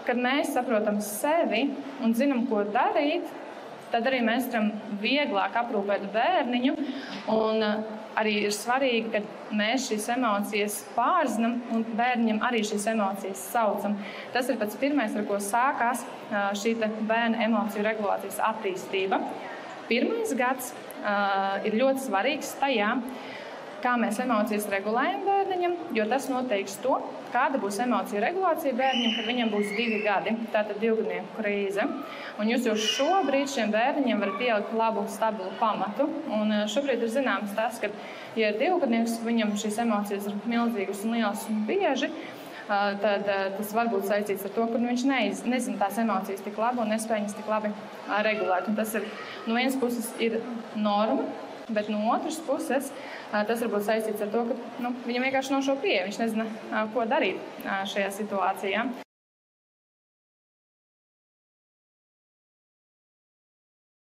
kad mēs saprotam sevi un zinām, ko darīt, tad arī mēs varam vieglāk aprūpēt bērniņu. Un arī ir svarīgi, ka mēs šīs emocijas pārzinām un bērniņam arī šīs emocijas saucam. Tas ir pats pirmais, ar ko sākās šī bērna emociju regulācijas attīstība. Pirmais gads ir ļoti svarīgs tajā, kā mēs emocijas regulējam bērniņam, jo tas noteiks to, kāda būs emocija regulācija bērniņam, kad viņam būs 2 gadi, tātad 2-gadnieku krīze. Un jūs jau šobrīd šiem bērniņiem varat ielikt labu, stabilu pamatu. Un šobrīd ir zināms tas, ka, ja ir 2-gadnieks, viņam šīs emocijas ir milzīgas un lielas un bieži, tad tas var būt saistīts ar to, ka viņš nezina tās emocijas tik labi un nespēj viņas tik labi regulēt. Un tas ir, no vienas puses ir norma, bet no otras puses tas var būt saistīts ar to, ka viņam vienkārši nav šo pieeju. Viņš nezina, ko darīt šajā situācijā.